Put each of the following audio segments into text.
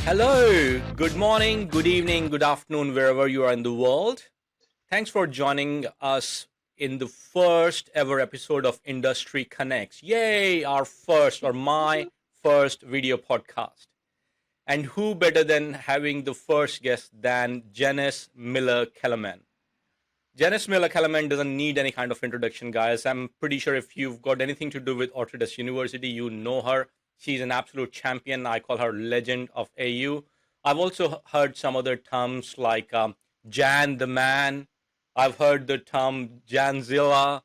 Hello, good morning, good evening, good afternoon, wherever you are in the world. Thanks for joining us in the first ever episode of Industry Connects. Yay, our first or my first video podcast. And who better than having the first guest than Janice Miller-Kellerman? Janice Miller-Kellerman doesn't need any kind of introduction, guys. I'm pretty sure if you've got anything to do with Autodesk University, you know her. She's an absolute champion. I call her legend of AU. I've also heard some other terms like Jan the Man. I've heard the term Janzilla.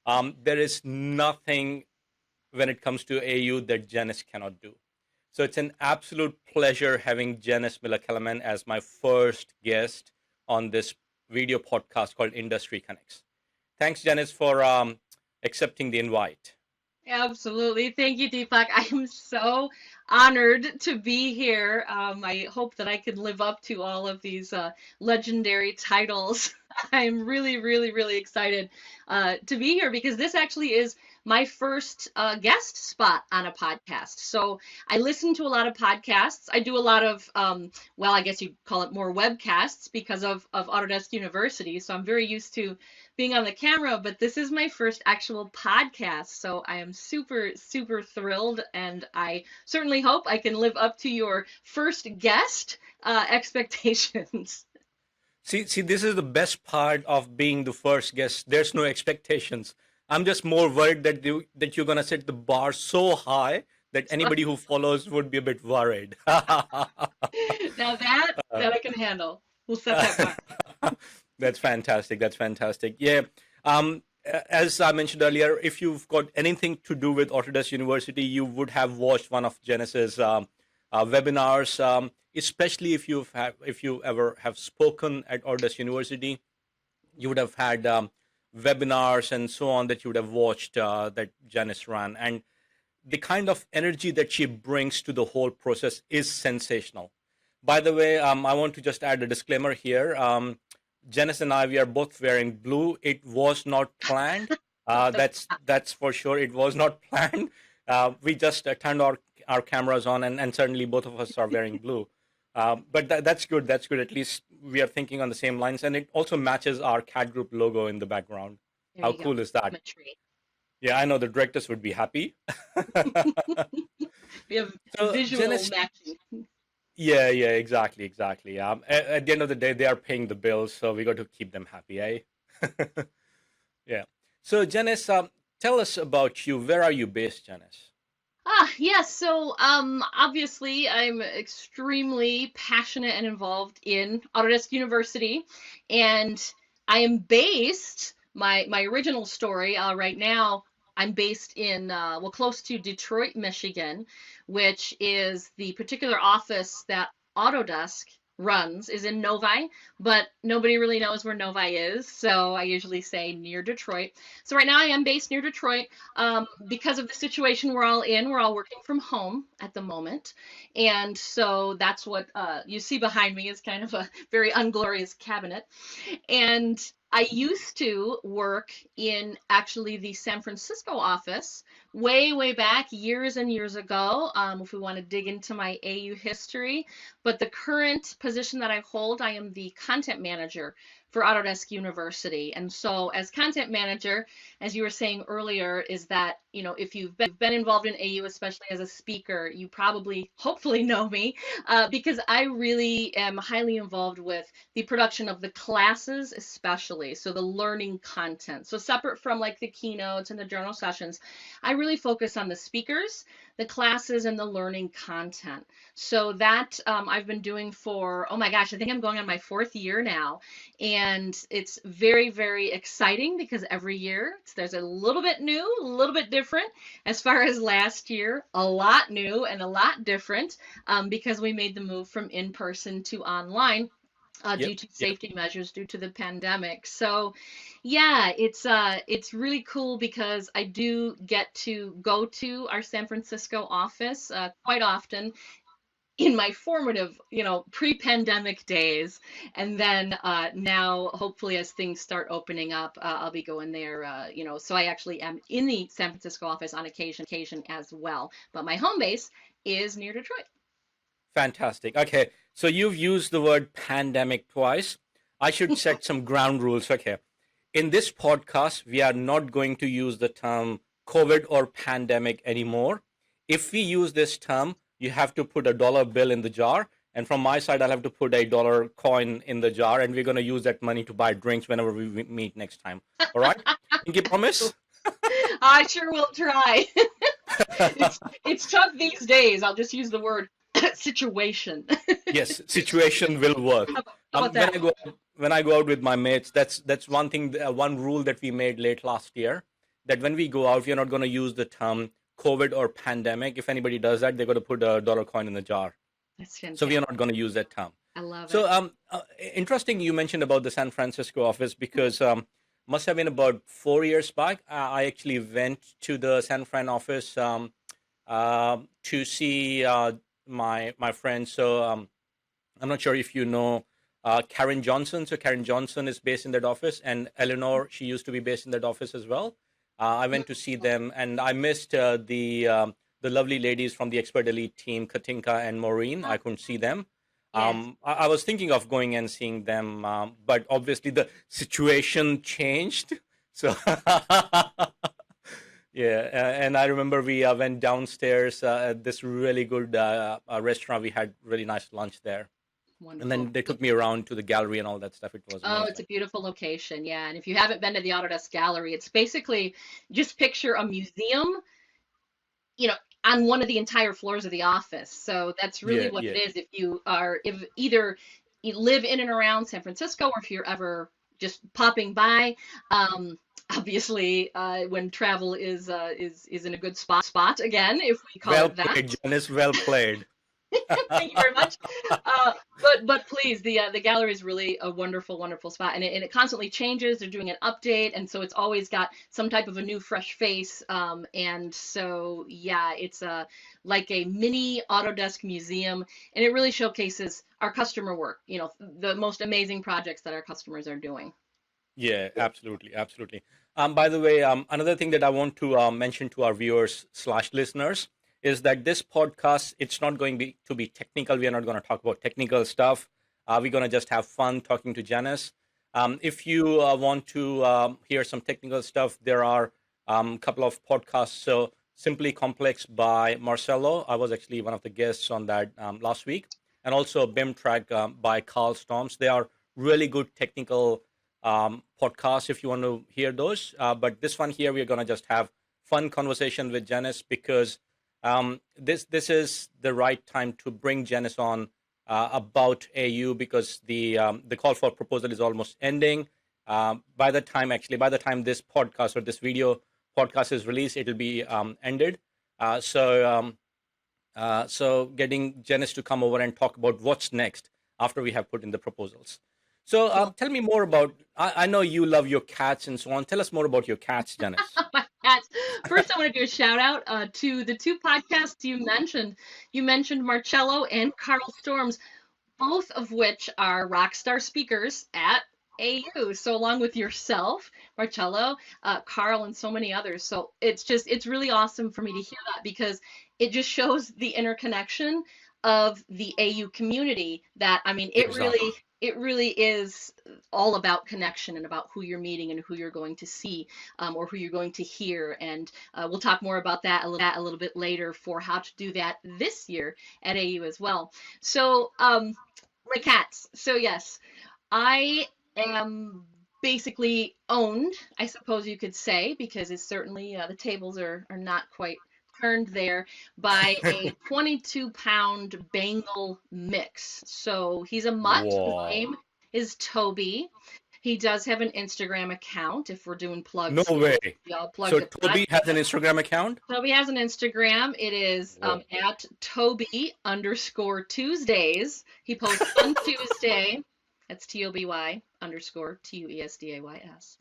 There is nothing when it comes to AU that Janice cannot do. So it's an absolute pleasure having Janice Miller-Kellerman as my first guest on this video podcast called Industry Connects. Thanks, Janice, for accepting the invite. Absolutely. Thank you, Deepak. I am so honored to be here. I hope that I can live up to all of these legendary titles. I'm really, really, really excited to be here because this actually is my first guest spot on a podcast. So I listen to a lot of podcasts. I do a lot of, well, I guess you'd call it more webcasts because of Autodesk University. So I'm very used to being on the camera, but this is my first actual podcast. So I am super, super thrilled, and I certainly hope I can live up to your first guest expectations. See, this is the best part of being the first guest. There's no expectations. I'm just more worried that you're gonna set the bar so high that anybody who follows would be a bit worried. Now that I can handle. We'll set that bar. That's fantastic. That's fantastic. Yeah. Um, as I mentioned earlier, if you've got anything to do with Autodesk University, you would have watched one of Janice's webinars, especially if you ever have spoken at Autodesk University, you would have had webinars and so on that you would have watched that Janice ran. And the kind of energy that she brings to the whole process is sensational. By the way, I want to just add a disclaimer here. Janice and I, we are both wearing blue. It was not planned. That's for sure. It was not planned. We just turned our cameras on, and certainly both of us are wearing blue. But that's good. That's good. At least we are thinking on the same lines, and it also matches our CAD Group logo in the background. There How you go. cool is that? Symmetry. Yeah, I know the directors would be happy. We have So, visual Janice, matching. yeah, exactly. At the end of the day, they are paying the bills, so we got to keep them happy, eh? Yeah. So, Janice, tell us about you. Where are you based, Janice? Yes. So, obviously, I'm extremely passionate and involved in Autodesk University, and I am based. My original story right now. I'm based in well, close to Detroit, Michigan, which is the particular office that Autodesk runs is in Novi, but nobody really knows where Novi is. So I usually say near Detroit. So right now I am based near Detroit. Because of the situation we're all in. We're all working from home at the moment. And so that's what you see behind me is kind of a very unglorious cabinet. And I used to work in actually the San Francisco office way, way back years and years ago, if we want to dig into my AU history. But the current position that I hold, I am the content manager for Autodesk University. And so as content manager, as you were saying earlier, is that, if you've been involved in AU, especially as a speaker, you probably, hopefully know me, because I really am highly involved with the production of the classes, especially. So the learning content. So separate from like the keynotes and the journal sessions, I really focus on the speakers, the classes, and the learning content. So that I've been doing for, oh my gosh, I think I'm going on my fourth year now. And it's very, very exciting because every year there's a little bit new, a little bit different. As far as last year, a lot new and a lot different because we made the move from in-person to online. Due Yep, to yep. safety measures due to the pandemic. So yeah, it's really cool because I do get to go to our San Francisco office quite often in my formative, pre-pandemic days. And then now, hopefully, as things start opening up, I'll be going there, so I actually am in the San Francisco office on occasion as well. But my home base is near Detroit. Fantastic. Okay, so you've used the word pandemic twice. I should set some ground rules. Okay. In this podcast, we are not going to use the term COVID or pandemic anymore. If we use this term, you have to put a dollar bill in the jar. And from my side, I'll have to put a dollar coin in the jar. And we're going to use that money to buy drinks whenever we meet next time. All right? Pinky promise? I sure will try. It's tough these days. I'll just use the word situation. Yes, situation will work. How about that? When I go out with my mates, that's one thing, one rule that we made late last year. That when we go out, we're not going to use the term COVID or pandemic. If anybody does that, they're going to put a dollar coin in the jar. That's So we are fantastic. not going to use that term. I love So it. interesting you mentioned about the San Francisco office because must have been about 4 years back. I actually went to the San Fran office to see my friend. So I'm not sure if you know Karen Johnson. So Karen Johnson is based in that office, and Eleanor, she used to be based in that office as well. I went to see them, and I missed the lovely ladies from the Expert Elite team, Katinka and Maureen. I couldn't see them. Yes. I was thinking of going and seeing them, but obviously the situation changed. So yeah, and I remember we went downstairs at this really good restaurant. We had really nice lunch there, and Wonderful. then they took me around to the gallery and all that stuff. It was Oh, it's a amazing. beautiful location. Yeah. And if you haven't been to the Autodesk Gallery, it's basically just picture a museum, you know, on one of the entire floors of the office. So that's really Yeah, what it yeah. is. If either you live in and around San Francisco, or if you're ever just popping by, obviously, when travel is in a good spot again, if we call Well it that. played, Janice. Well played. Thank you very much. But please, the gallery is really a wonderful, wonderful spot, and it constantly changes. They're doing an update, and so it's always got some type of a new, fresh face. And so yeah, it's like a mini Autodesk museum, and it really showcases our customer work. You know, the most amazing projects that our customers are doing. Yeah, absolutely, absolutely. By the way, another thing that I want to mention to our viewers slash listeners is that this podcast, it's not going to be technical. We are not going to talk about technical stuff. We're going to just have fun talking to Janice. If you want to hear some technical stuff, there are a couple of podcasts. So Simply Complex by Marcelo. I was actually one of the guests on that last week. And also BIM Track by Carl Storms. They are really good technical podcasts if you want to hear those. But this one here, we're going to just have fun conversation with Janice because this is the right time to bring Janice on about AU because the call for proposal is almost ending. By the time this podcast or this video podcast is released, it'll be ended. So getting Janice to come over and talk about what's next after we have put in the proposals. So Well, tell me more about. I know you love your cats and so on. Tell us more about your cats, Janice. my cats. First, I want to do a shout out to the two podcasts you mentioned. You mentioned Marcello and Carl Storms, both of which are rock star speakers at AU. So along with yourself, Marcello, Carl, and so many others. So it's really awesome for me to hear that because it just shows the interconnection of the AU community that, I mean, Exactly. it really is all about connection and about who you're meeting and who you're going to see, or who you're going to hear. And we'll talk more about that a little bit later for how to do that this year at AU as well. So, my cats. So yes, I am basically owned, I suppose you could say, because it's certainly the tables are not quite turned there by a 22-pound Bengal mix. So he's a mutt. His Wow. name is Toby. He does have an Instagram account. If we're doing No plugs, way. y'all plug So the Toby has an Instagram account? Toby has an Instagram. It is Whoa. at Toby_Tuesdays. He posts on Tuesday. That's TOBY_TUESDAYS.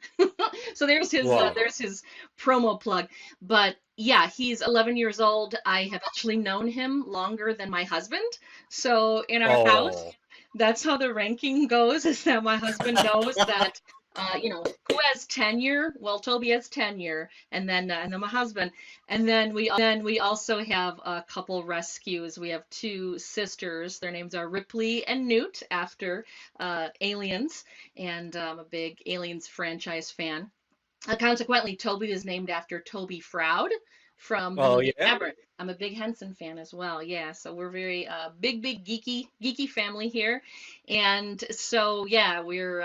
So Wow. there's his promo plug. But yeah, he's 11 years old. I have actually known him longer than my husband. So in our house, Oh. that's how the ranking goes, is that my husband knows that Who has tenure? Well, Toby has tenure, and then my husband, and then we also have a couple rescues. We have two sisters. Their names are Ripley and Newt, after Aliens, and I'm a big Aliens franchise fan. Consequently, Toby is named after Toby Froud from the Oh movie yeah. Labyrinth. I'm a big Henson fan as well. Yeah, so we're very big geeky family here, and so yeah, we're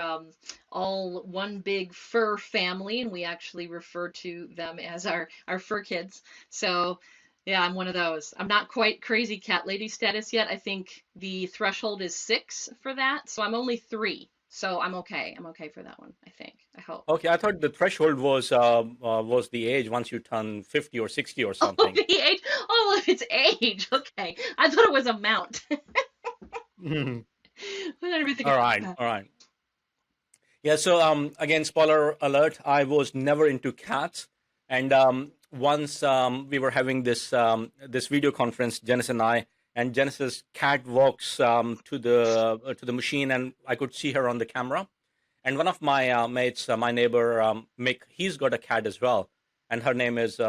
all one big fur family, and we actually refer to them as our fur kids. So yeah, I'm one of those. I'm not quite crazy cat lady status yet. I think the threshold is 6 for that, so I'm only 3. So I'm okay. I'm okay for that one, I think. I hope. Okay, I thought the threshold was the age once you turn 50 or 60 or Oh, something. the age. Oh, it's age. Okay. I thought it was amount. Mhm. I didn't even think All about right, that. all right. Yeah, so again, spoiler alert, I was never into cats. And once we were having this video conference, Janice and I, and Janice's cat walks to the machine, and I could see her on the camera. And one of my mates, my neighbor Mick, he's got a cat as well, and her name is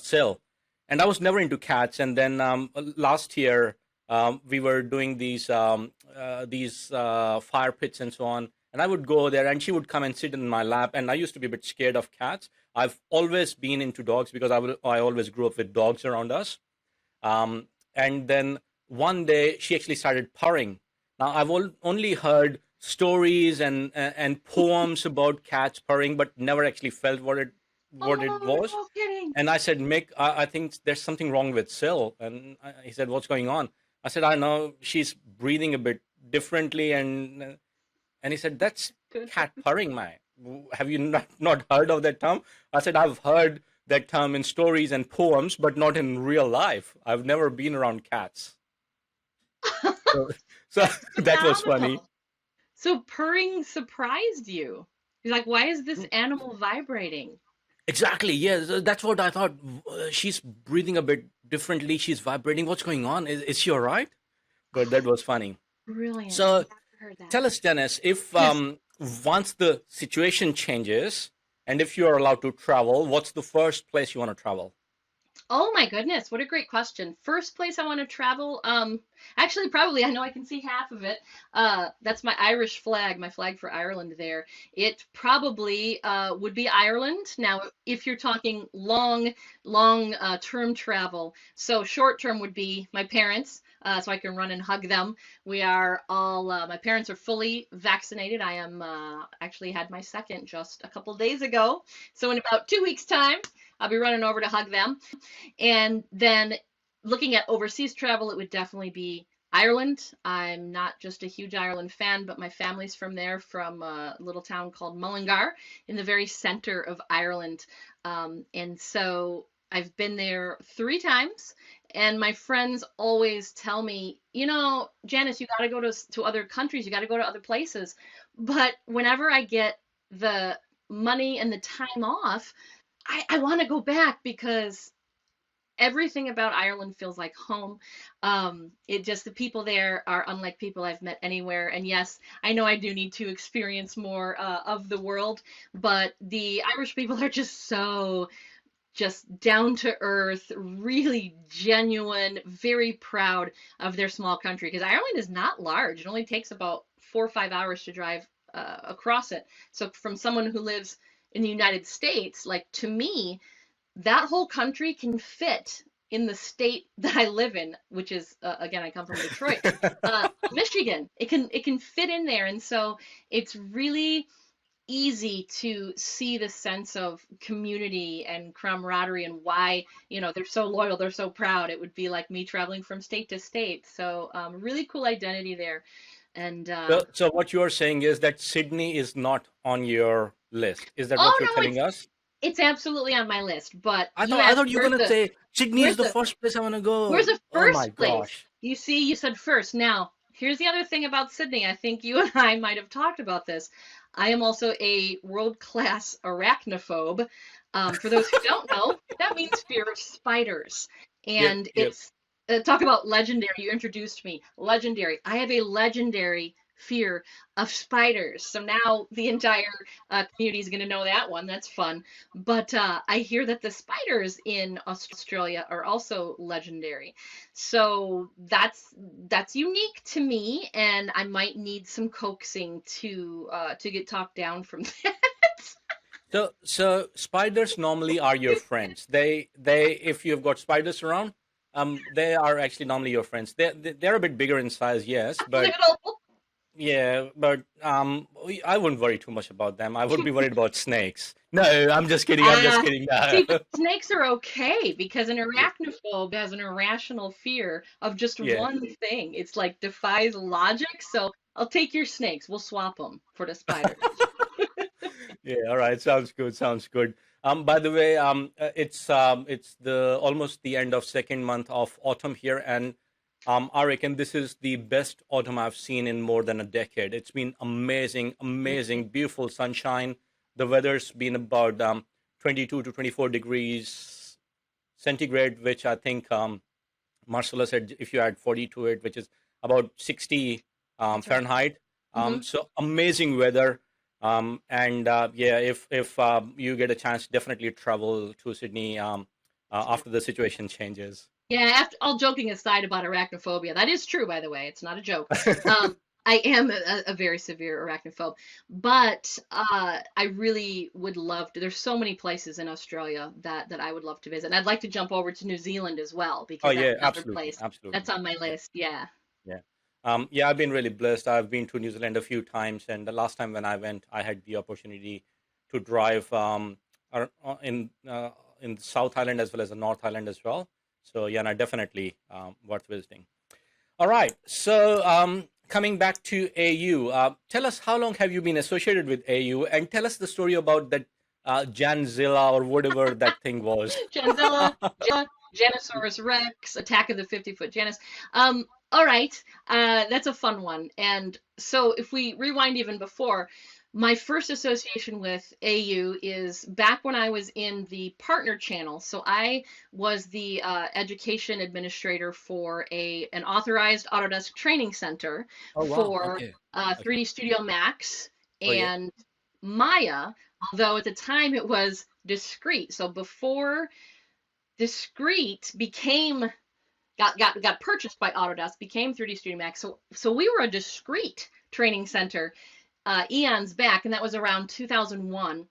Sil. And I was never into cats. And then last year we were doing these fire pits and so on. And I would go there, and she would come and sit in my lap. And I used to be a bit scared of cats. I've always been into dogs because I always grew up with dogs around us. And then one day she actually started purring. Now I've only heard stories and poems about cats purring, but never actually felt what it Oh, was. no kidding. And I said, Mick, I think there's something wrong with Sil. And he said, what's going on? I said, I know she's breathing a bit differently. And he said, that's Good. cat purring, man. Have you not heard of that term? I said, I've heard that term in stories and poems, but not in real life. I've never been around cats. So, so That's that was funny. phenomenal. So purring surprised you. You're like, why is this animal vibrating? Exactly. Yes, that's what I thought. She's breathing a bit differently. She's vibrating. What's going on? Is she all right? But that was funny. Brilliant. So I've never heard that. tell us, Dennis, if Yes. once the situation changes and if you're allowed to travel, what's the first place you want to travel? Oh my goodness, what a great question. First place I want to travel, actually probably I know I can see half of it. That's my Irish flag, my flag for Ireland there. It probably would be Ireland. Now, if you're talking long term travel, so short term would be my parents. So I can run and hug them. We are all, my parents are fully vaccinated. I am actually had my second just a couple days ago. So in about 2 weeks' time, I'll be running over to hug them. And then looking at overseas travel, it would definitely be Ireland. I'm not just a huge Ireland fan, but my family's from there, from a little town called Mullingar in the very center of Ireland. And so I've been there 3 times, and my friends always tell me, Janice, you got to go to other countries, you got to go to other places. But whenever I get the money and the time off, I want to go back because everything about Ireland feels like home. It just the people there are unlike people I've met anywhere. And yes, I know I do need to experience more of the world, but the Irish people are just down to earth, really genuine, very proud of their small country. Because Ireland is not large; it only takes about 4 or 5 hours to drive across it. So from someone who lives in the United States, like to me, that whole country can fit in the state that I live in, which is again, I come from Detroit, Michigan. It can fit in there, and so it's really easy to see the sense of community and camaraderie and why they're so loyal, they're so proud. It would be like me traveling from state to state. So really cool identity there, and So what you are saying is that Sydney is not on your list. Is that what oh you're no, telling us? it's absolutely on my list. But I you thought I asked thought you were gonna say Sydney is where's the the first place I want to Where's go. the Oh my first place? gosh. You see, you said first. Now, here's the other thing about Sydney. I think you and I might have talked about this. I am also a world-class arachnophobe. For those who don't know, that means fear of spiders. Yep, And yep. it's talk about legendary. You introduced me. Legendary. I have a legendary fear of spiders. So now the entire community is going to know that one. That's fun. But I hear that the spiders in Australia are also legendary. So that's unique to me, and I might need some coaxing to get talked down from that. So spiders normally are your friends. If you've got spiders around, they are actually normally your friends. They're a bit bigger in size, yes, but Little. yeah, but I wouldn't worry too much about them. I would be worried about snakes. No, I'm just kidding. I'm just Ah, kidding. No. see, but snakes are okay because an Yeah, arachnophobe has an irrational fear of just yeah, one thing. It's like defies logic. So I'll take your snakes. We'll swap them for the spiders. yeah. All right, sounds good. Sounds good. By the way, it's the almost the end of second month of autumn here, and I reckon this is the best autumn I've seen in more than a decade. It's been amazing, amazing, beautiful sunshine. The weather's been about 22 to 24 degrees centigrade, which I think Marcella said if you add 40 to it, which is about 60 That's right. Fahrenheit. Hmm. So amazing weather. And yeah, if you get a chance, definitely travel to Sydney after the situation changes. Yeah, after all joking aside about arachnophobia, that is true, by the way. It's not a joke. Um, I am a very severe arachnophobe, but I really would love to. There's so many places in Australia that I would love to visit. And I'd like to jump over to New Zealand as well Oh because that's yeah, another absolutely, place that's absolutely. on my Yeah, list. Yeah. yeah. Yeah, I've been really blessed. I've been to New Zealand a few times, and the last time when I went, I had the opportunity to drive in the South Island as well as the North Island as well. So yeah, no, definitely worth visiting. All right. So coming back to AU, tell us how long have you been associated with AU, and tell us the story about that Janzilla or whatever that thing was. Janzilla, Janosaurus Rex, Attack of the 50-Foot Janus. All right, that's a fun one. And so if we rewind even before, my first association with AU is back when I was in the partner channel. So I was the education administrator for an authorized Autodesk training center Oh wow. for Okay. Okay. 3D Studio Max Oh yeah. and Maya, although at the time it was discrete. So before discrete became got purchased by Autodesk, became 3D Studio Max. So we were a discrete training center eons back, and that was around 2001.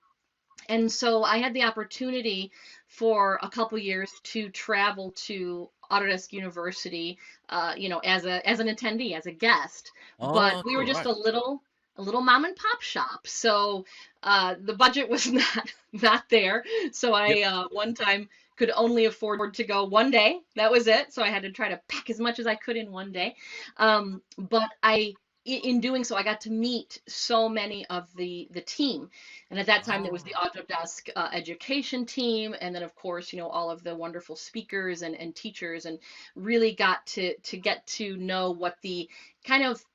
And so I had the opportunity for a couple years to travel to Autodesk University, as an attendee, as a guest. But Oh, we were cool. just Right. a little mom and pop shop, so the budget was not there. So Yep. I one time could only afford to go one day. That was it. So I had to try to pack as much as I could in one day. But in doing so, I got to meet so many of the team. And at that time, there was the Oh. Autodesk education team, and then of course, all of the wonderful speakers and teachers, and really got to get to know what the kind of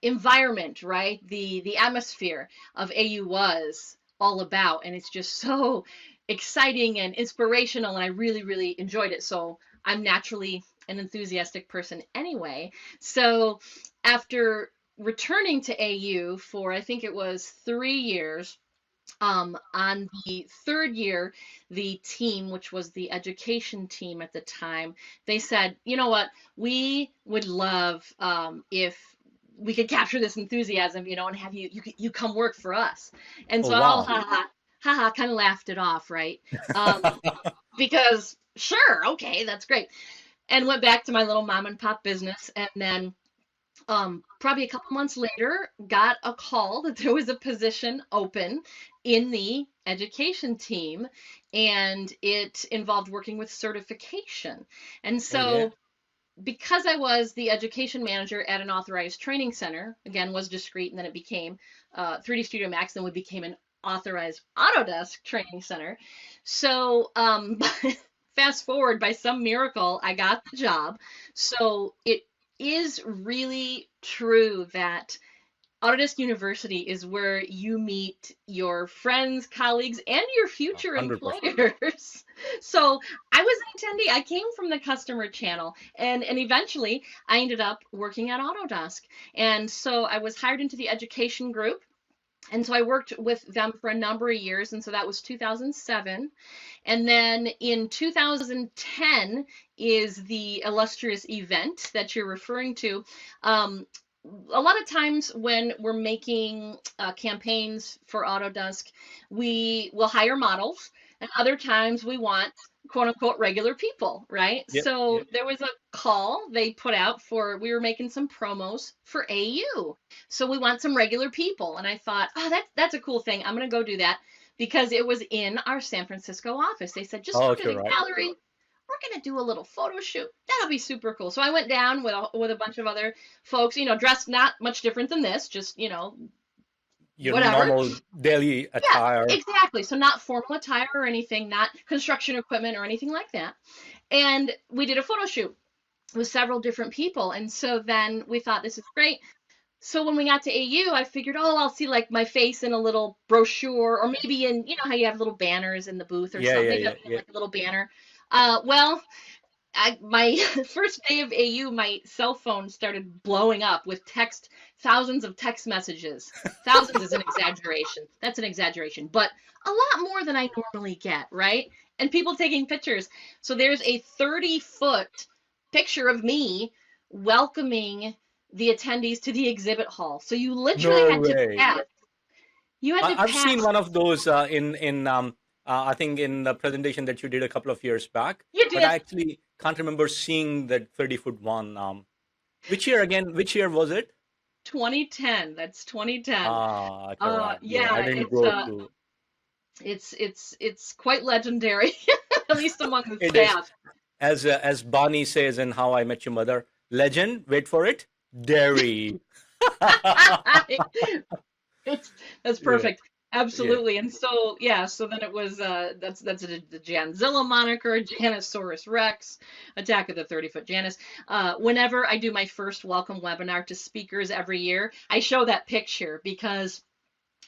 environment, right? The atmosphere of AU was all about, and it's just so exciting and inspirational, and I really, really enjoyed it. So I'm naturally an enthusiastic person anyway. So after returning to AU for I think it was 3 years, on the third year, the team, which was the education team at the time, they said, you know what, we would love if we could capture this enthusiasm, and have you come work for us. And Oh so I all wow. ha ha kind of laughed it off, right? Um, because sure, okay, that's great. And went back to my little mom and pop business, and then probably a couple months later, got a call that there was a position open in the education team, and it involved working with certification. And Oh yeah. so, because I was the education manager at an authorized training center, again, was discrete, and then it became 3D Studio Max, then we became an authorized Autodesk training center. So, fast forward, by some miracle, I got the job. So it is really true that Autodesk University is where you meet your friends, colleagues, and your future 100%. employers. So I was an attendee. I came from the customer channel, and eventually I ended up working at Autodesk. And so I was hired into the education group. And so I worked with them for a number of years. And so that was 2007. And then in 2010 is the illustrious event that you're referring to. A lot of times when we're making campaigns for Autodesk, we will hire models, and other times we want quote unquote regular people, right? Yep, So yep. there was a call they put out for, we were making some promos for AU. So we want some regular people. And I thought, oh, that's a cool thing. I'm going to go do that because it was in our San Francisco office. They said, just Oh, come to okay, the right. gallery. We're going to do a little photo shoot. That'll be super cool. So I went down with a bunch of other folks, dressed not much different than this, just, Your whatever. normal daily Yeah, attire. exactly. So not formal attire or anything, not construction equipment or anything like that. And we did a photo shoot with several different people. And so then we thought, this is great. So when we got to AU, I figured, oh, I'll see like my face in a little brochure, or maybe in, how you have little banners in the booth or Yeah, something. yeah, Maybe yeah, I'll be in yeah. like a little banner. Well, my first day of AU, my cell phone started blowing up with thousands of text messages. Thousands is an exaggeration. That's an exaggeration, but a lot more than I normally get, right? And people taking pictures. So there's a 30-foot picture of me welcoming the attendees to the exhibit hall. So you literally No had to way. pass. You had to I've seen pass. one of those in I think in the presentation that you did a couple of years back, You but I did. actually can't remember seeing that 30-foot one. Which year again? Which year was it? 2010. That's 2010. Ah, okay, right. Yeah, I Yeah, didn't go to. it's quite legendary, at least among the It is, staff. as Barney says in How I Met Your Mother, legend. Wait for it, dairy. It's that's Yeah, perfect. yeah. Absolutely. And so yeah, so then it was that's the Janzilla moniker, Janisaurus Rex, Attack of the 30-foot Janus. Whenever I do my first welcome webinar to speakers every year, I show that picture because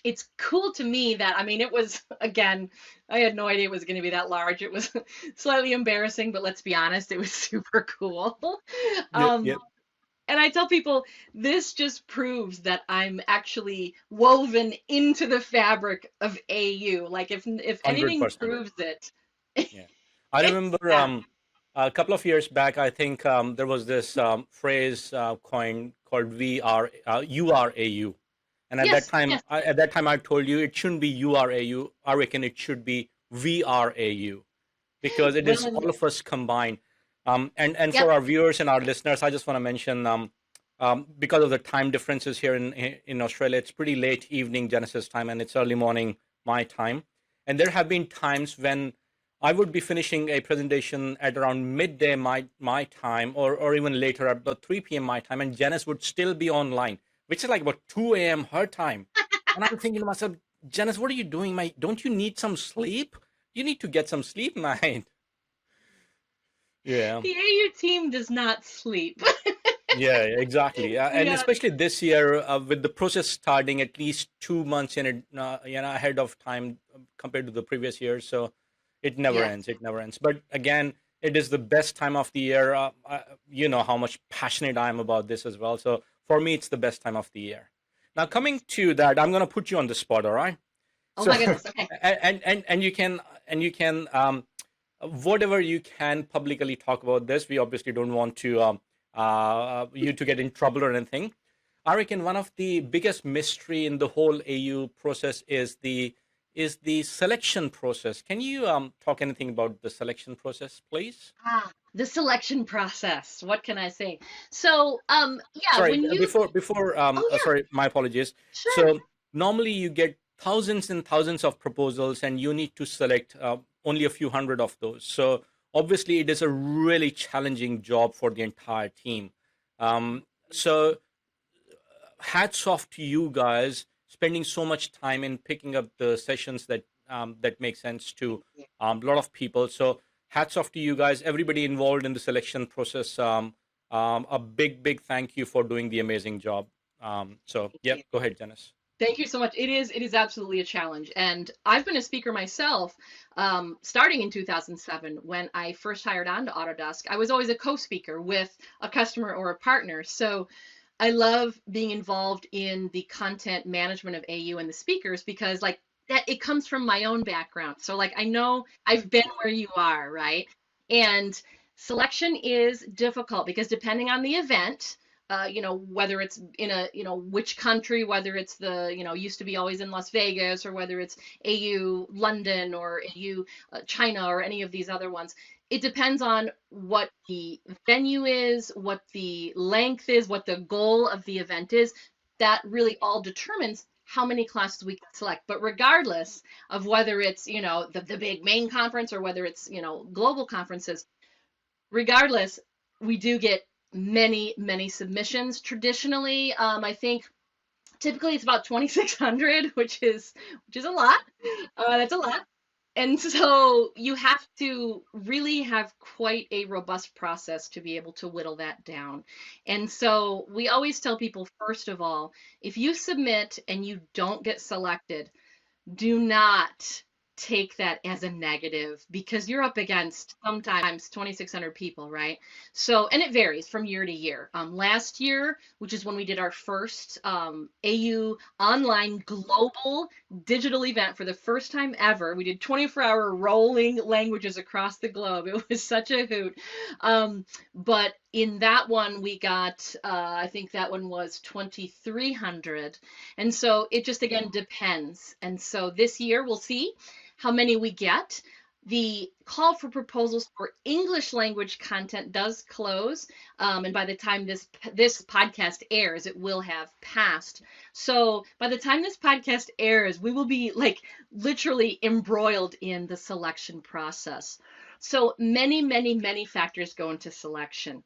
it's cool to me that, I mean, it was, again, I had no idea it was going to be that large. It was slightly embarrassing, but let's be honest, it was super cool. Yep, Um, yep. and I tell people this just proves that I'm actually woven into the fabric of AU. Like if hundred anything percent. proves it, Yeah, I it's remember that. a couple of years back. I think there was this phrase coined called "We are you are AU," and Yes, yes. at that time, I told you it shouldn't be "You are AU." I reckon it should be "We are AU," because it Well, is and all of us combined. And yep, for our viewers and our listeners, I just want to mention because of the time differences here in Australia, it's pretty late evening Genesis time, and it's early morning my time. And there have been times when I would be finishing a presentation at around midday my time, or even later at about 3 p.m. my time, and Janice would still be online, which is like about 2 a.m. her time. And I'm thinking to myself, Janice, what are you doing? Don't you need some sleep? You need to get some sleep, man. Yeah. the AU team does not sleep. Yeah, exactly. We And are, especially this year, with the process starting at least 2 months ahead of time compared to the previous year. So it never yes. ends. It never ends. But again, it is the best time of the year. You know how much passionate I am about this as well. So for me, it's the best time of the year. Now, coming to that, I'm going to put you on the spot. All right. Oh So, my goodness. Okay. and you can whatever you can publicly talk about this. We obviously don't want to you to get in trouble or anything. I reckon one of the biggest mystery in the whole AU process is the selection process. Can you talk anything about the selection process, please? The selection process. What can I say? So, yeah, Sorry, when you, before oh yeah, sorry, my apologies. sure. So normally you get thousands and thousands of proposals, and you need to select only a few hundred of those. So obviously it is a really challenging job for the entire team. So hats off to you guys spending so much time in picking up the sessions that make sense to a lot of people. So hats off to you guys, everybody involved in the selection process. A big thank you for doing the amazing job. So, yep, go ahead, Janice. Thank you so much. It is absolutely a challenge. And I've been a speaker myself, starting in 2007 when I first hired on to Autodesk. I was always a co-speaker with a customer or a partner. So I love being involved in the content management of AU and the speakers because like that it comes from my own background. So like I know I've been where you are, right? And selection is difficult because depending on the event, whether it's in a, which country, whether it's the, used to be always in Las Vegas, or whether it's AU London or AU China or any of these other ones, it depends on what the venue is, what the length is, what the goal of the event is. That really all determines how many classes we can select. But regardless of whether it's, the big main conference or whether it's, global conferences, regardless, we do get many, many submissions. Traditionally, I think typically it's about 2,600, which is a lot. That's a lot. And so you have to really have quite a robust process to be able to whittle that down. And so we always tell people, first of all, if you submit and you don't get selected, do not take that as a negative because you're up against sometimes 2,600 people, right? So, and it varies from year to year. Last year, which is when we did our first AU online global digital event for the first time ever, we did 24-hour rolling languages across the globe. It was such a hoot. But in that one, we got, I think that one was 2,300. And so it just again depends. And so this year we'll see how many we get. The call for proposals for English language content does close, and by the time this podcast airs, it will have passed. So by the time this podcast airs, we will be like literally embroiled in the selection process. So many, many, many factors go into selection.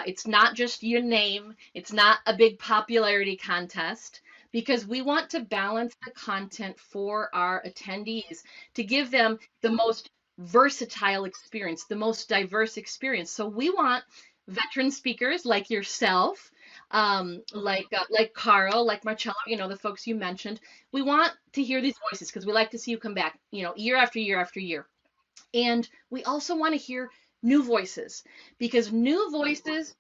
It's not just your name. It's not a big popularity contest because we want to balance the content for our attendees to give them the most versatile experience, the most diverse experience. So we want veteran speakers like yourself, like Carl, like Marcello, the folks you mentioned. We want to hear these voices because we like to see you come back, year after year after year. And we also want to hear new voices because new voices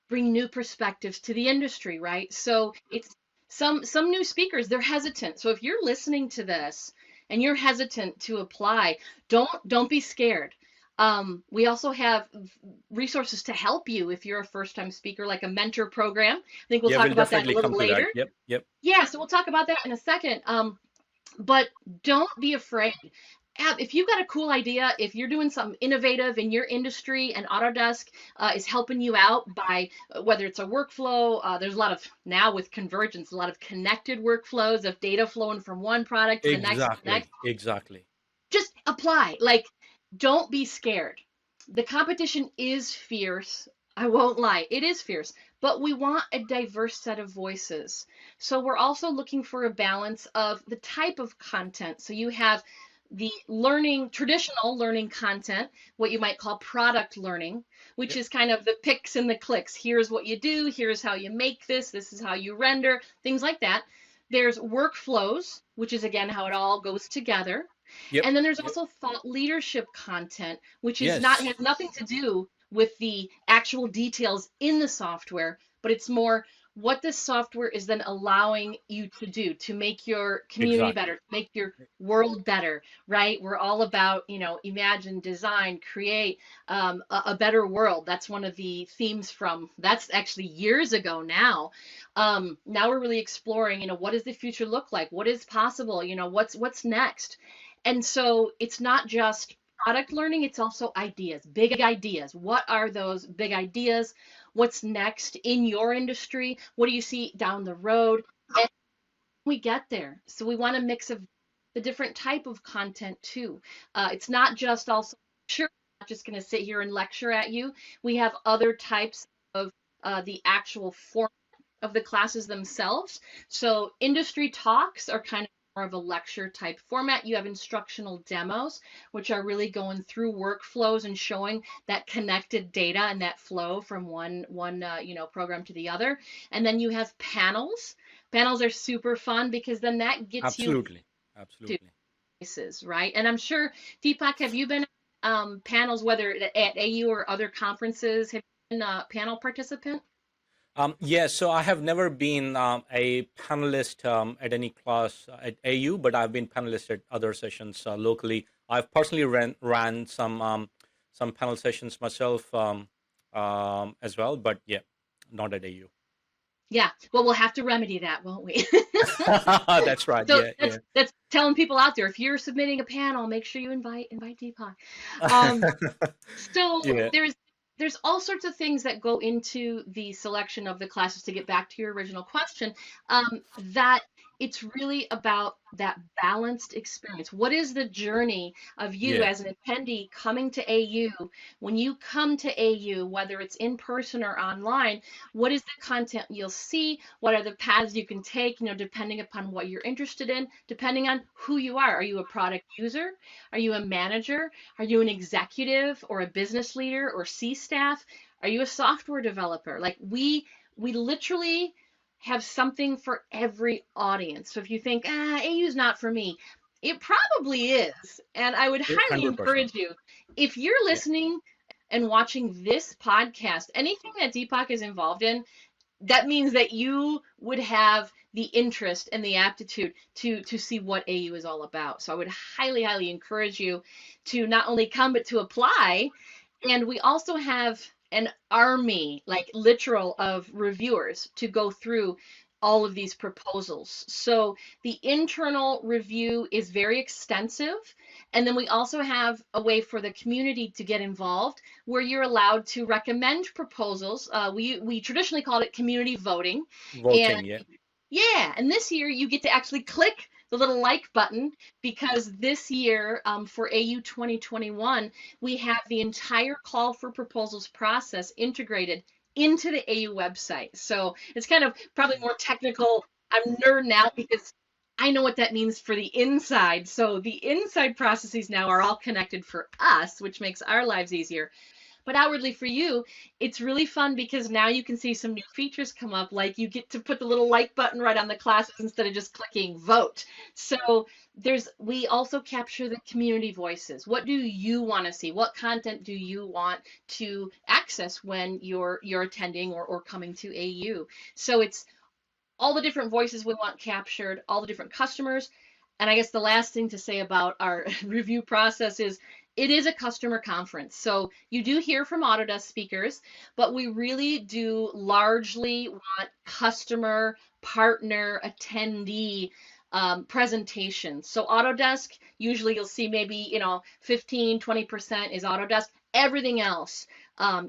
bring new perspectives to the industry, right? So it's some new speakers, they're hesitant. So if you're listening to this and you're hesitant to apply, don't be scared. We also have resources to help you if you're a first-time speaker, like a mentor program. I think we'll Yeah, talk we'll about that a definitely little come to that. later. Yep, yep. Yeah, so we'll talk about that in a second. But don't be afraid. If you've got a cool idea, if you're doing something innovative in your industry and Autodesk is helping you out by whether it's a workflow, there's a lot of now with convergence, a lot of connected workflows of data flowing from one product to the next, to the next. Exactly, exactly. Just apply. Like, don't be scared. The competition is fierce. I won't lie, it is fierce, but we want a diverse set of voices. So we're also looking for a balance of the type of content. So you have the traditional learning content, what you might call product learning, which Yep. is kind of the picks and the clicks. Here's what you do, here's how you make this is how you render, things like that. There's workflows, which is again how it all goes together. Yep. And then there's Yep. also thought leadership content, which is not Yes. has nothing to do with the actual details in the software, but it's more what this software is then allowing you to do to make your community better, Exactly. to make your world better, right? We're all about, imagine, design, create a better world. That's one of the themes that's actually years ago now. Now we're really exploring, what does the future look like? What is possible? What's next? And so it's not just product learning, it's also ideas, big ideas. What are those big ideas? What's next in your industry? What do you see down the road? And we get there. So we want a mix of the different type of content too. It's not just also sure, not just going to sit here and lecture at you. We have other types of the actual form of the classes themselves. So industry talks are kind of of a lecture type format. You have instructional demos, which are really going through workflows and showing that connected data and that flow from one program to the other. And then you have panels. Panels are super fun because then that gets you Absolutely. to Absolutely. places, right? And I'm sure, Deepak, have you been panels, whether at AU or other conferences? Have you been a panel participant? Yeah, so I have never been a panelist at any class at AU, but I've been panelist at other sessions locally. I've personally ran some panel sessions myself as well, but yeah, not at AU. Yeah, well, we'll have to remedy that, won't we? That's right. So Yeah, yeah. that's telling people out there, if you're submitting a panel, make sure you invite Deepak. Um, so Yeah, there's all sorts of things that go into the selection of the classes, to get back to your original question, that it's really about that balanced experience. What is the journey of you yeah, as an attendee coming to AU? When you come to AU, whether it's in person or online, what is the content you'll see? What are the paths you can take, depending upon what you're interested in, depending on who you are. Are you a product user? Are you a manager? Are you an executive or a business leader or C staff? Are you a software developer? Like we literally have something for every audience. So if you think, AU's not for me, it probably is. And I would highly 100%. encourage you, if you're Yeah, listening and watching this podcast, anything that Deepak is involved in, that means that you would have the interest and the aptitude to see what AU is all about. So I would highly encourage you to not only come but to apply. And we also have an army, like literal, of reviewers to go through all of these proposals. So the internal review is very extensive. And then we also have a way for the community to get involved, where you're allowed to recommend proposals. We traditionally called it community voting. And voting. Yeah, yeah, and this year you get to actually click the little like button, because this year, for AU 2021, we have the entire call for proposals process integrated into the AU website. So it's kind of probably more technical. I'm nerding out because I know what that means for the inside. So the inside processes now are all connected for us, which makes our lives easier. But outwardly for you, it's really fun because now you can see some new features come up, like you get to put the little like button right on the classes instead of just clicking vote. So we also capture the community voices. What do you want to see? What content do you want to access when you're attending or coming to AU? So it's all the different voices we want captured, all the different customers. And I guess the last thing to say about our review process is it is a customer conference. So you do hear from Autodesk speakers, but we really do largely want customer, partner, attendee presentations. So Autodesk, usually you'll see maybe, 15, 20% is Autodesk. Everything else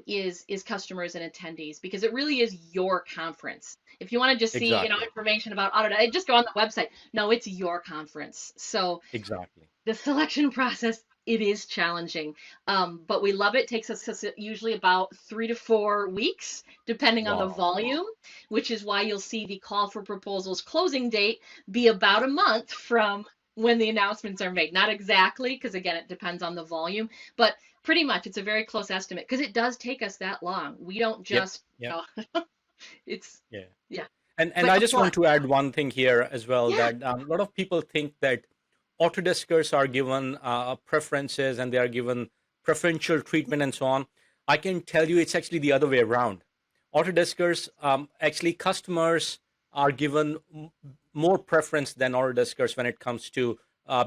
is customers and attendees, because it really is your conference. If you want to just see, exactly, information about Autodesk, just go on the website. No, it's your conference. So exactly. the selection process, it is challenging, but we love it. It takes us usually about 3 to 4 weeks, depending on the Wow. volume, which is why you'll see the call for proposals closing date be about a month from when the announcements are made. Not exactly, because again, it depends on the volume, but pretty much it's a very close estimate, because it does take us that long. We don't Yep. just, Yep. it's, Yeah. yeah, And but I you'll just want fly. to add one thing here as well, Yeah. that a lot of people think that Autodeskers are given preferences and they are given preferential treatment and so on. I can tell you it's actually the other way around. Autodeskers, actually, customers are given more preference than Autodeskers when it comes to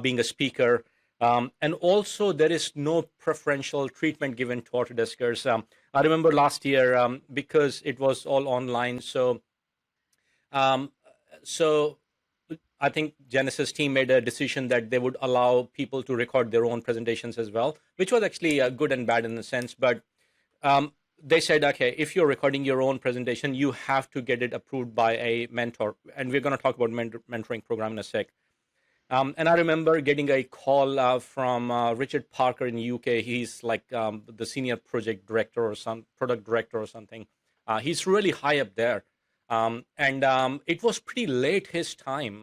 being a speaker. And also, there is no preferential treatment given to Autodeskers. I remember last year, because it was all online, um, so I think Genesis team made a decision that they would allow people to record their own presentations as well, which was actually good and bad in a sense. But um, they said, okay, if you're recording your own presentation, you have to get it approved by a mentor. And we're going to talk about mentoring program in a sec. And I remember getting a call from Richard Parker in UK. He's like the senior project director or some product director or something. He's really high up there. And it was pretty late his time.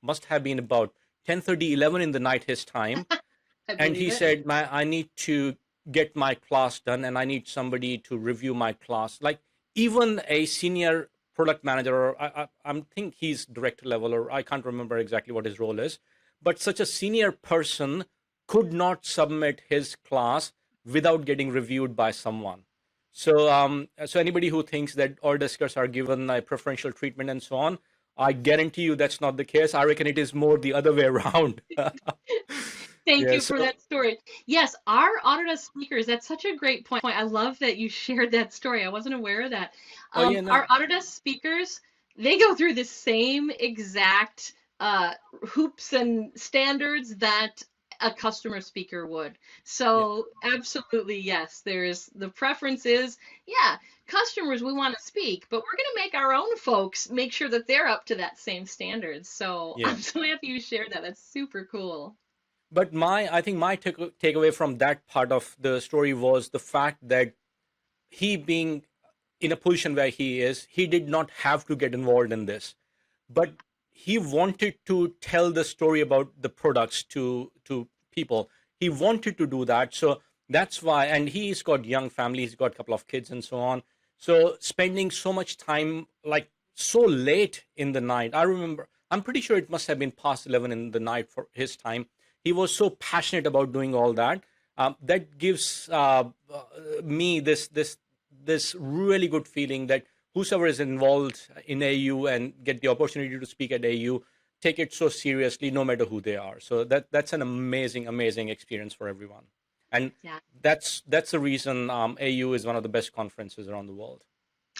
Must have been about 10:30, 11 in the night his time, I and believe he it. said, I need to get my class done and I need somebody to review my class. Like even a senior product manager, or I think he's director level, or I can't remember exactly what his role is, but such a senior person could not submit his class without getting reviewed by someone. So anybody who thinks that Ordeskers are given a preferential treatment and so on, I guarantee you that's not the case. I reckon it is more the other way around. Thank Yeah. you for that story. Yes, our Autodesk speakers, that's such a great point. I love that you shared that story. I wasn't aware of that. Oh yeah, no. Our Autodesk speakers, they go through the same exact uh, hoops and standards that a customer speaker would. Yeah. So absolutely, yes, there's the preference is, yeah, customers we want to speak, but we're going to make our own folks make sure that they're up to that same standard. So Yeah. I'm so happy you shared that. That's super cool. But I think my takeaway from that part of the story was the fact that he being in a position where he is, he did not have to get involved in this, but he wanted to tell the story about the products to people. He wanted to do that, so that's why. And he's got young family, he's got a couple of kids and so on. So spending so much time, like so late in the night, I remember, I'm pretty sure it must have been past 11 in the night for his time. He was so passionate about doing all that. That gives me this really good feeling that whosoever is involved in AU and get the opportunity to speak at AU take it so seriously, no matter who they are. So that's an amazing experience for everyone, and Yeah. that's the reason AU is one of the best conferences around the world.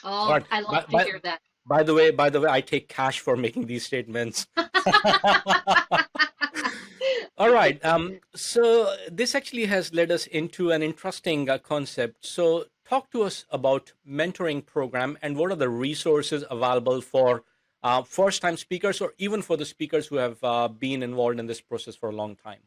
Oh, But I love to hear that. by the way, I take cash for making these statements. All right. So this actually has led us into an interesting concept. So talk to us about mentoring program and what are the resources available for first-time speakers or even for the speakers who have been involved in this process for a long time.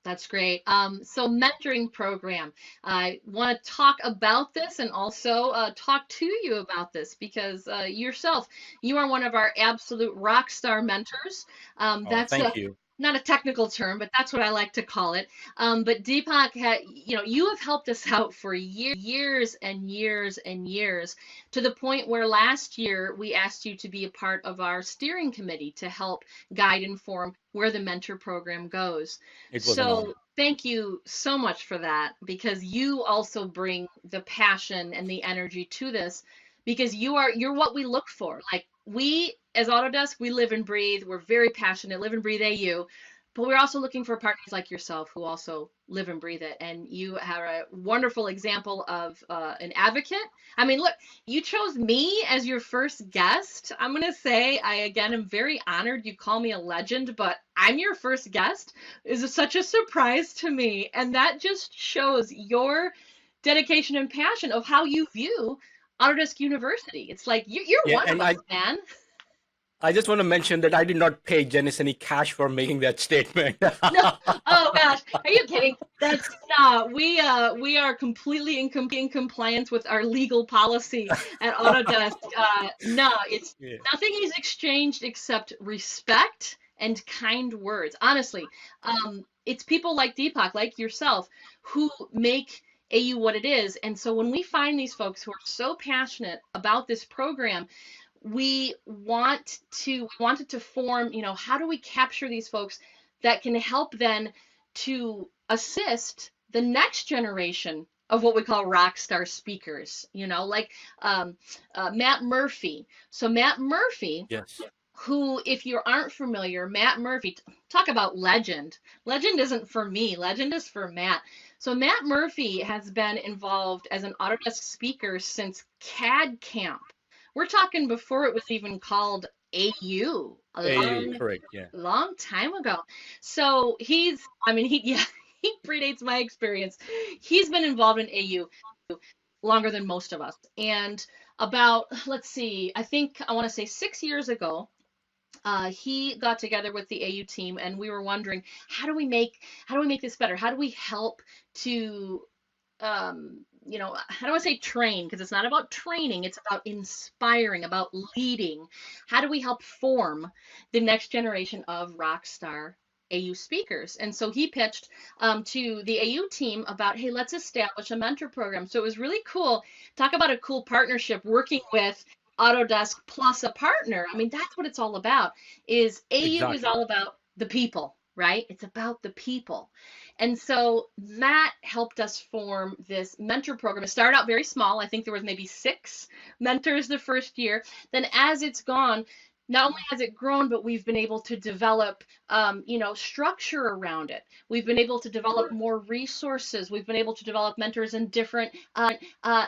That's great. So mentoring program. I want to talk about this and also talk to you about this because yourself, you are one of our absolute rock star mentors. Oh, That's thank you. not a technical term, but that's what I like to call it. But Deepak, you have helped us out for years and years and years to the point where last year we asked you to be a part of our steering committee to help guide and inform where the mentor program goes. It was an honor. So thank you so much for that because you also bring the passion and the energy to this because you're what we look for. Like we as Autodesk, we live and breathe. We're very passionate, live and breathe AU, but we're also looking for partners like yourself who also live and breathe it. And you are a wonderful example of an advocate. I mean, look, you chose me as your first guest. I'm going to say, I again am very honored. You call me a legend, but I'm your first guest is such a surprise to me. And that just shows your dedication and passion of how you view Autodesk University. It's like you're Yeah, one of and us, man. I just want to mention that I did not pay Janice any cash for making that statement. No, oh gosh, are you kidding? That's not. We are completely in compliance with our legal policy at Autodesk. No, it's Yeah. nothing is exchanged except respect and kind words. Honestly, it's people like Deepak, like yourself, who make AU what it is. And so when we find these folks who are so passionate about this program, we wanted to form, how do we capture these folks that can help then to assist the next generation of what we call rock star speakers, like Matt Murphy. So Matt Murphy, Yes. who, if you aren't familiar, Matt Murphy, talk about legend. Legend isn't for me, legend is for Matt. So Matt Murphy has been involved as an Autodesk speaker since CAD Camp. We're talking before it was even called AU, a AU, long, correct. Yeah. long time ago. So I mean, yeah, he predates my experience. He's been involved in AU longer than most of us. And about, let's see, I think I want to say 6 years ago, he got together with the AU team, and we were wondering how do we make this better? How do we help to how do I say train? Because it's not about training, it's about inspiring, about leading. How do we help form the next generation of rock star AU speakers. And so he pitched to the AU team about, hey, let's establish a mentor program. So it was really cool. Talk about a cool partnership working with Autodesk plus a partner. I mean, that's what it's all about. Is AU is Exactly. all about the people, right? It's about the people. And so Matt helped us form this mentor program. It started out very small. I think there was maybe 6 mentors the first year. Then as it's gone, not only has it grown, but we've been able to develop, structure around it. We've been able to develop more resources. We've been able to develop mentors in different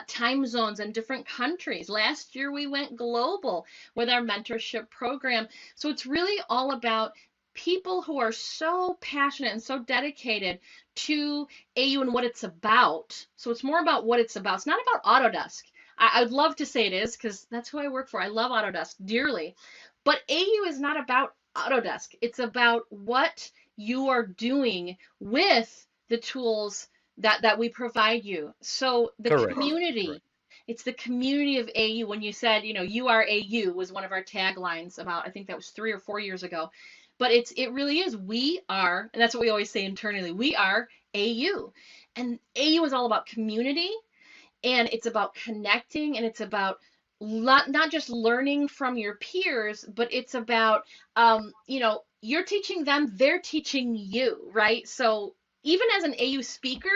time zones and different countries. Last year, we went global with our mentorship program. So it's really all about people who are so passionate and so dedicated to AU and what it's about. So it's more about what it's about. It's not about Autodesk. I'd love to say it is because that's who I work for. I love Autodesk dearly. But AU is not about Autodesk. It's about what you are doing with the tools that we provide you. So the Correct. community, Correct. it's the community of AU. When you said, you are AU was one of our taglines about, I think that was 3 or 4 years ago. But it really is, we are, and that's what we always say internally, we are AU. And AU is all about community, and it's about connecting, and it's about not just learning from your peers, but it's about you're teaching them, they're teaching you, right? So even as an AU speaker,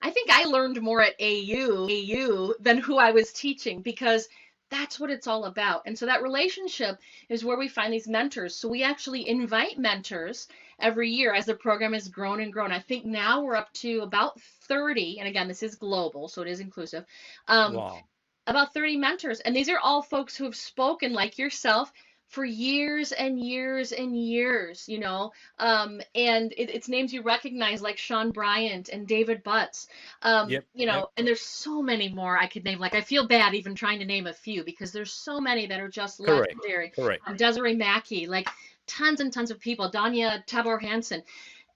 I think I learned more at AU than who I was teaching, because that's what it's all about. And so that relationship is where we find these mentors. So we actually invite mentors every year as the program has grown and grown. I think now we're up to about 30, and again, this is global, so it is inclusive. Um, Wow. about 30 mentors. And these are all folks who have spoken like yourself for years and years and years, and it's names you recognize like Sean Bryant and David Butts, Yep. Yep. and there's so many more I could name. Like, I feel bad even trying to name a few because there's so many that are just Correct. legendary. Correct. Desiree Mackey, like tons and tons of people, Danya Tabor Hansen.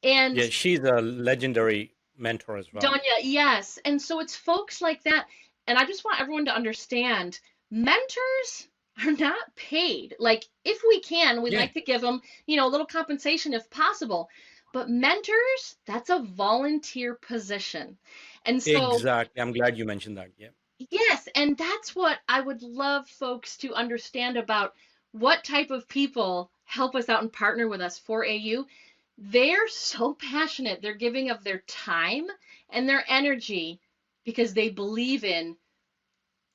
And Yeah, she's a legendary mentor as well. Danya, yes. And so it's folks like that. And I just want everyone to understand, mentors are not paid. Like, if we can, we'd Yeah, like to give them, a little compensation if possible. But mentors, that's a volunteer position. And so, exactly. I'm glad you mentioned that. Yeah. yes, and that's what I would love folks to understand about what type of people help us out and partner with us for AU. They're so passionate. They're giving of their time and their energy because they believe in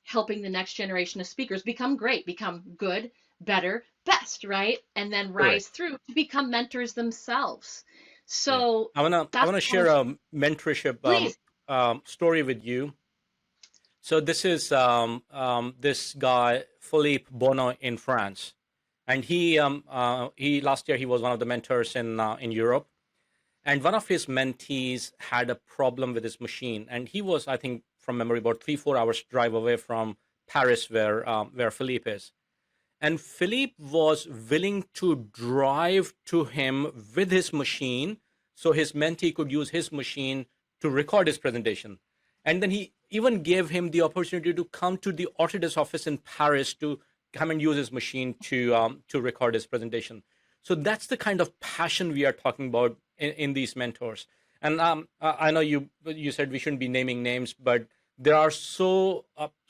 helping the next generation of speakers become great, become good, better, best, right? And then Correct. rise through to become mentors themselves. Yeah. So I that's wanna what I share want to, a mentorship please. story with you. So this is this guy Philippe Bono in France, and he last year he was one of the mentors in Europe, and one of his mentees had a problem with his machine, and he was, I think, from memory, about 3-4 hours drive away from Paris, where Philippe is. And Philippe was willing to drive to him with his machine so his mentee could use his machine to record his presentation. And then he even gave him the opportunity to come to the Autodesk office in Paris to come and use his machine to record his presentation. So that's the kind of passion we are talking about in these mentors. And I know you said we shouldn't be naming names, but there are so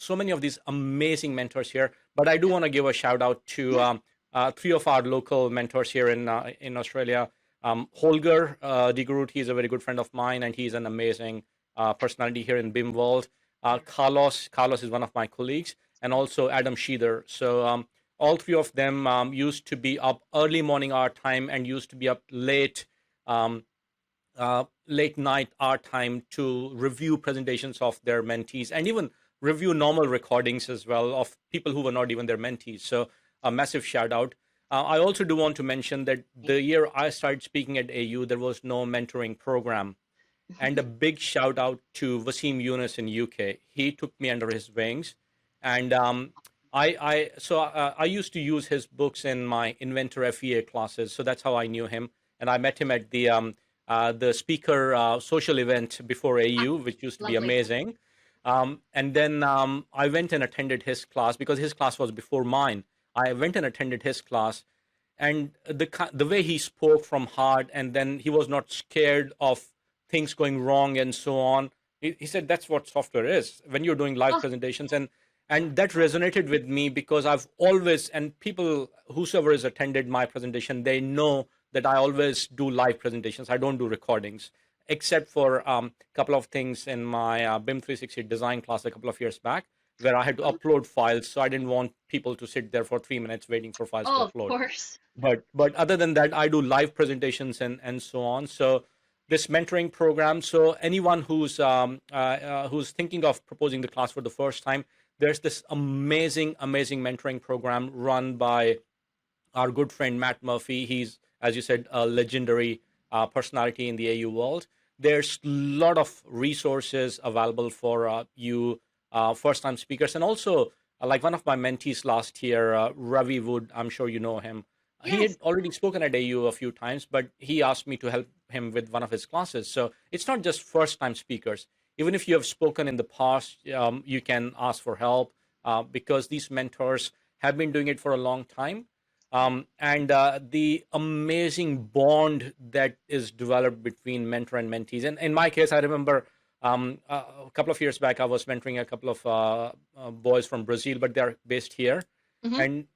many of these amazing mentors here. But I do want to give a shout out to Yeah, 3 of our local mentors here in Australia. Holger de Groot, he's a very good friend of mine, and he's an amazing personality here in Bimwald. Carlos is one of my colleagues, and also Adam Sheether. So all 3 of them used to be up early morning our time and used to be up um, late night our time to review presentations of their mentees and even review normal recordings as well of people who were not even their mentees. So a massive shout out. I also do want to mention that the year I started speaking at AU, there was no mentoring program. And a big shout out to Wasim Yunus in UK. He took me under his wings, and I used to use his books in my Inventor FEA classes. So that's how I knew him, and I met him at the speaker social event before AU, which used to be lovely. amazing. And then I went and attended his class because his class was before mine. I went and attended his class, and the way he spoke from heart, and then he was not scared of things going wrong and so on. He said that's what software is when you're doing live Oh, presentations, and that resonated with me because I've always, and people whosoever has attended my presentation, they know that I always do live presentations. I don't do recordings, except for a couple of things in my BIM 360 design class a couple of years back, where I had to upload files. So I didn't want people to sit there for 3 minutes waiting for files to oh, of upload. course. But other than that, I do live presentations and so on. So this mentoring program. So anyone who's thinking of proposing the class for the first time, there's this amazing mentoring program run by our good friend Matt Murphy. He's, as you said, a legendary personality in the AU world. There's a lot of resources available for you first-time speakers, and also like one of my mentees last year, Ravi Wood. I'm sure you know him. He had Yes. already spoken at AU a few times, but he asked me to help him with one of his classes. So it's not just first-time speakers. Even if you have spoken in the past, you can ask for help because these mentors have been doing it for a long time, and the amazing bond that is developed between mentor and mentees. And in my case, I remember a couple of years back, I was mentoring a couple of boys from Brazil, but they're based here. Hmm. And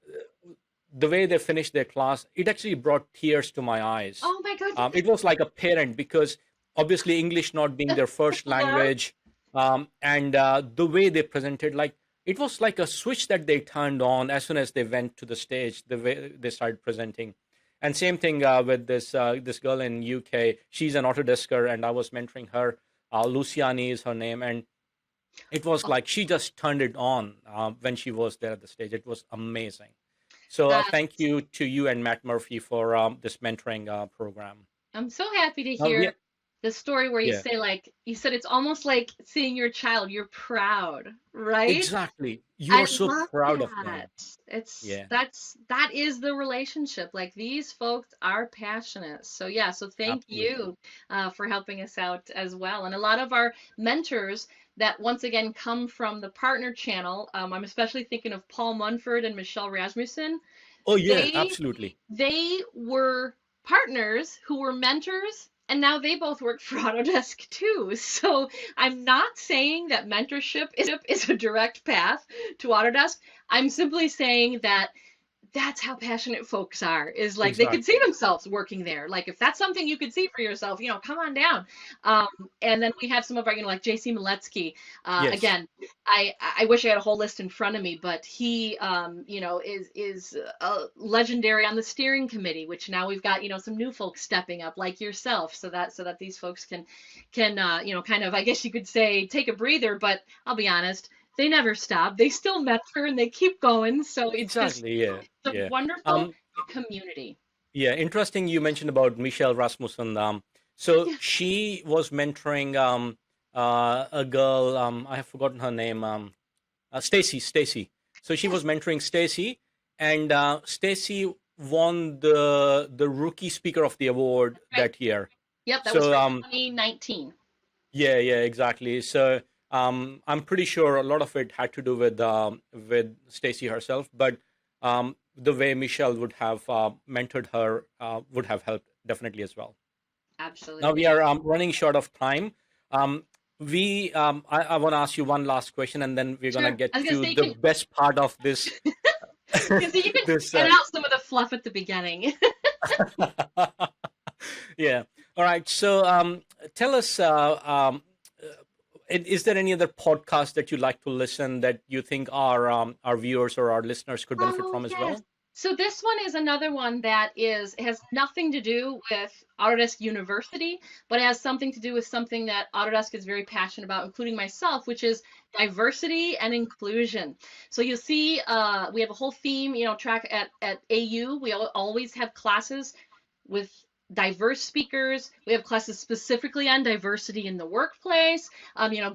the way they finished their class, it actually brought tears to my eyes. Oh my goodness. It was like a parent because obviously English not being their first Yeah. language, and the way they presented, like it was like a switch that they turned on as soon as they went to the stage. The way they started presenting, and same thing with this girl in UK. She's an Autodesker, and I was mentoring her. Luciani is her name, and it was Oh, like she just turned it on when she was there at the stage. It was amazing. So that thank you to you and Matt Murphy for this mentoring program. I'm so happy to Now, yeah, hear the story where you yeah, say, like, you said it's almost like seeing your child. You're proud, right? exactly. You I are so love proud of that. them. It's Yeah, that is the relationship. Like these folks are passionate. So yeah, so thank absolutely. you for helping us out as well. And a lot of our mentors that once again come from the partner channel. I'm especially thinking of Paul Munford and Michelle Rasmussen. Oh yeah, They absolutely. they were partners who were mentors, and now they both work for Autodesk too. So I'm not saying that mentorship is a direct path to Autodesk. I'm simply saying that that's how passionate folks are, is like they could see Exactly. themselves working there. Like if that's something you could see for yourself, come on down. um, and then we have some of our, like JC Miletsky. Yes, Again, I wish I had a whole list in front of me, but he is legendary on the steering committee, which now we've got some new folks stepping up like yourself, so that these folks can kind of, I guess you could say, take a breather. But I'll be honest, they never stop. They still mentor and they keep going. So it's just exactly. Yeah, a yeah. wonderful Um, community. yeah. Interesting. You mentioned about Michelle Rasmussen. So Yeah. she was mentoring a girl. I have forgotten her name. Stacy. So she Yes. was mentoring Stacy, and Stacy won the rookie speaker of the award Right. that year. Yep. That was So for 2019. yeah, yeah, exactly. So I'm pretty sure a lot of it had to do with Stacy herself, but the way Michelle would have mentored her would have helped definitely as well. Now we Absolutely. are running short of time. Um, I want to ask you one last question, and then we're gonna Sure. I get was gonna to say you the can. best part of this. You can this cut out some of the fluff at the beginning. yeah. All right. So tell us, is there any other podcast that you like to listen that you think our viewers or our listeners could benefit Oh, from as yes. well? So this one is another one that has nothing to do with Autodesk University, but it has something to do with something that Autodesk is very passionate about, including myself, which is diversity and inclusion. So you'll see, we have a whole theme, track at AU. We always have classes with diverse speakers. We have classes specifically on diversity in the workplace,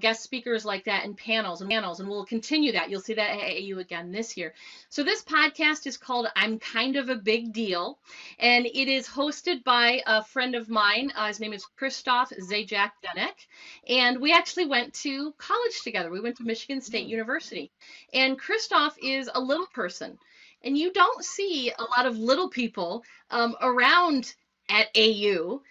guest speakers like that, and and we'll continue that. You'll see that at AU again this year. So this podcast is called I'm Kind of a Big Deal, and it is hosted by a friend of mine. His name is Christoph Zajac Denek, and we actually went to college together. We went to Michigan State Hmm. University, and Christoph is a little person. And you don't see a lot of little people around at AU.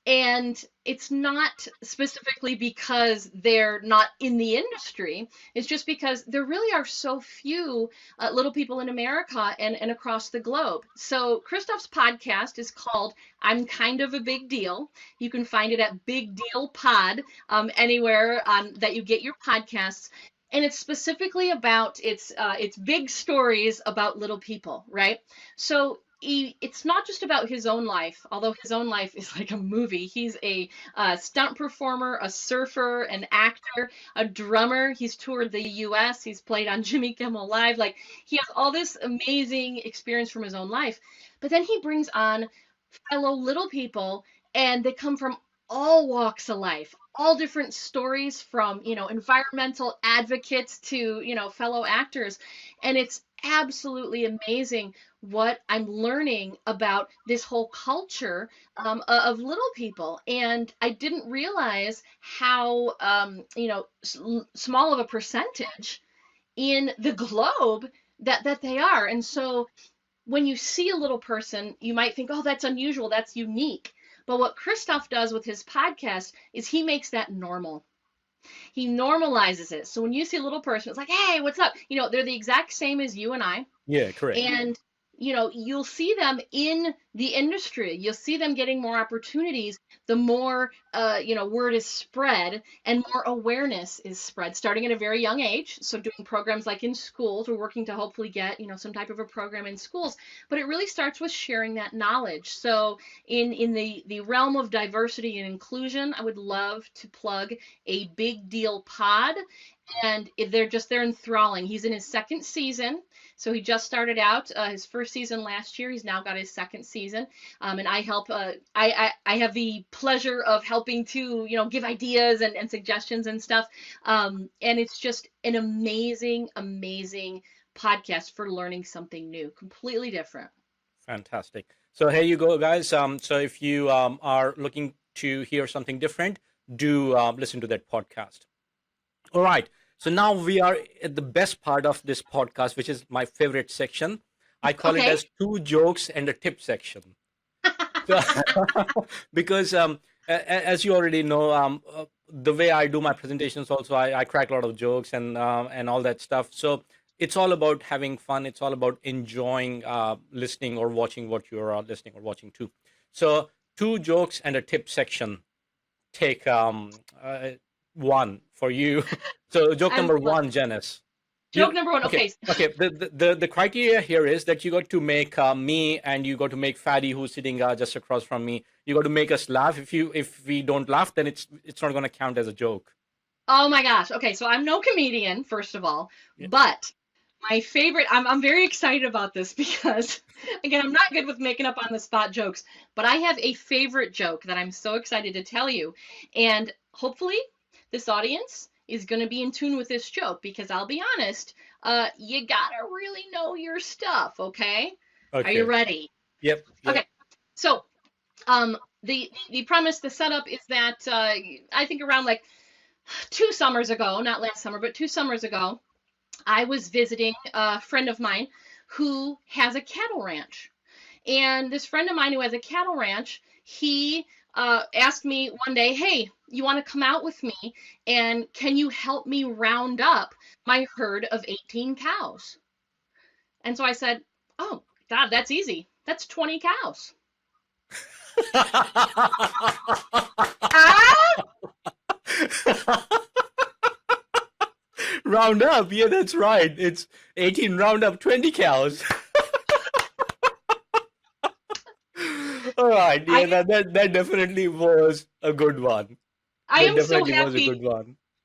And it's not specifically because they're not in the industry. It's just because there really are so few little people in America and across the globe. So Christoph's podcast is called I'm Kind of a Big Deal. You can find it at Big Deal Pod, anywhere that you get your podcasts. And it's specifically about it's big stories about little people, right? So it's not just about his own life, although his own life is like a movie. He's a stunt performer, a surfer, an actor, a drummer. He's toured the U.S. He's played on Jimmy Kimmel Live. Like he has all this amazing experience from his own life. But then he brings on fellow little people, and they come from all walks of life, all different stories, from environmental advocates to fellow actors. And it's absolutely amazing what I'm learning about this whole culture of little people. And I didn't realize how small of a percentage in the globe that they are. And so when you see a little person, you might think, oh, that's unusual, that's unique. But what Christoph does with his podcast is he makes that normal. He normalizes it. So when you see a little person, it's like, hey, what's up? They're the exact same as you and I. Yeah, correct. And you'll see them in the industry. You'll see them getting more opportunities the more word is spread and more awareness is spread, starting at a very young age. So doing programs like in schools, we're working to hopefully get some type of a program in schools, but it really starts with sharing that knowledge. So in the realm of diversity and inclusion, I would love to plug a Big Deal Pod. And they're enthralling. He's in his second season. So he just started out his first season last year. He's now got his second season. And I help, I have the pleasure of helping to, give ideas and suggestions and stuff. And it's just an amazing, amazing podcast for learning something new, completely different. Fantastic. So here you go, guys. So if you are looking to hear something different, do listen to that podcast. All right. So now we are at the best part of this podcast, which is my favorite section. I call it as 2 jokes and a tip section. So, because as you already know, the way I do my presentations also, I crack a lot of jokes and all that stuff. So it's all about having fun. It's all about enjoying listening or watching what you're listening or watching to. So 2 jokes and a tip section. Take one for you. So joke number 1, Janice. Joke number 1. Okay. Okay. The criteria here is that you got to make me and you got to make Fadi, who's sitting just across from me. You got to make us laugh. If we don't laugh, then it's not going to count as a joke. Oh my gosh. Okay. So I'm no comedian, first of all, but my favorite, I'm very excited about this because, again, I'm not good with making up on the spot jokes, but I have a favorite joke that I'm so excited to tell you. And hopefully this audience is going to be in tune with this joke, because I'll be honest, you gotta really know your stuff, okay? Are you ready? Yep. Okay. So the premise, the setup is that I think around like 2 summers ago, not last summer, but 2 summers ago, I was visiting a friend of mine who has a cattle ranch. And this friend of mine who has a cattle ranch, he asked me one day, hey, you want to come out with me and can you help me round up my herd of 18 cows? And so I said, oh, God, that's easy. That's 20 cows. Round up. Yeah, that's right. It's 18 round up 20 cows. All right. Yeah, that definitely was a good one. I am so happy.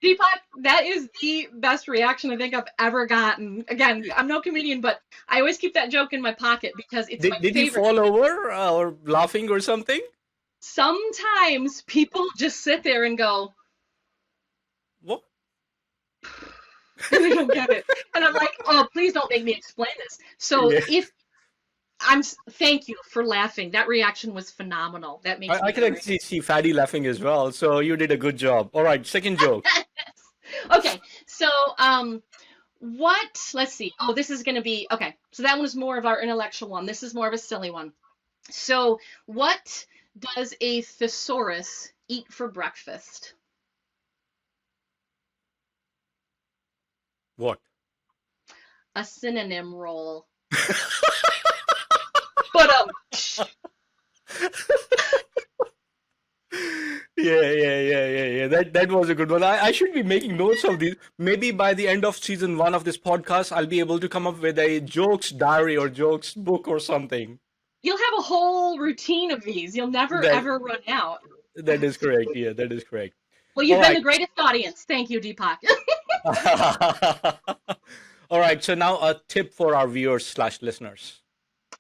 Deepak, that is the best reaction I think I've ever gotten. Again, I'm no comedian, but I always keep that joke in my pocket because it's my favorite. Did you fall over or laughing or something? Sometimes people just sit there and go, what? They don't get it. And I'm like, oh, please don't make me explain this. So thank you for laughing. That reaction was phenomenal. That makes I can actually see Fadi laughing as well. So you did a good job. All right, second joke. Okay, so let's see. Oh, this is going to be, okay. So that one is more of our intellectual one. This is more of a silly one. So, what does a thesaurus eat for breakfast? What? A synonym roll. But Yeah. That was a good one. I should be making notes of these. Maybe by the end of season 1 of this podcast, I'll be able to come up with a jokes diary or jokes book or something. you'll have a whole routine of these. You'll never That ever run out. that is correct. Yeah, that is correct. Well, All you've been right. the greatest audience. Thank you, Deepak. All right. So now a tip for our viewers slash listeners.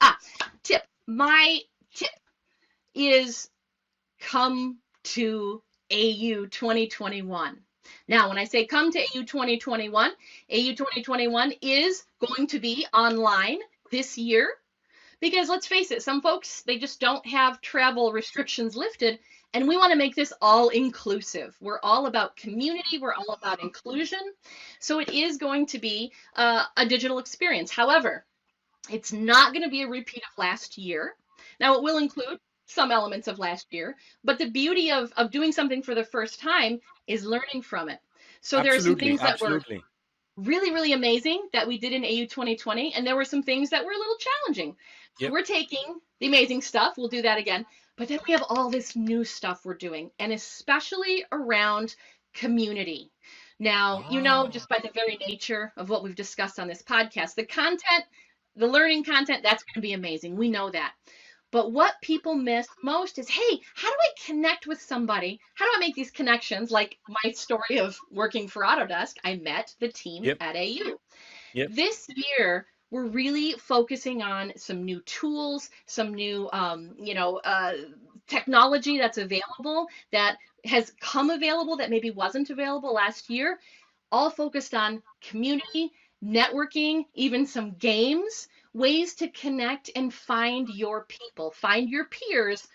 Ah, tip. My tip is come to AU 2021. Now, when I say come to AU 2021, AU 2021 is going to be online this year because let's face it, some folks, they just don't have travel restrictions lifted. And we want to make this all inclusive. We're all about community. We're all about inclusion. So it is going to be a digital experience. However, it's not going to be a repeat of last year. Now, it will include some elements of last year, but the beauty of doing something for the first time is learning from it. So there are some Absolutely. things that were Absolutely. really, really amazing that we did in AU 2020, and there were some things that were a little challenging. So Yep. we're taking the amazing stuff, we'll do that again, but then we have all this new stuff we're doing, and especially around community. Now, Ah, just by the very nature of what we've discussed on this podcast, the content, the learning content, that's going to be amazing. We know that. But what people miss most is, hey, how do I connect with somebody? How do I make these connections? Like my story of working for Autodesk, I met the team yep. at AU. Yep. This year, we're really focusing on some new tools, some new, technology that's available that has come available that maybe wasn't available last year, all focused on community, networking, even some games, ways to connect and find your people, find your peers,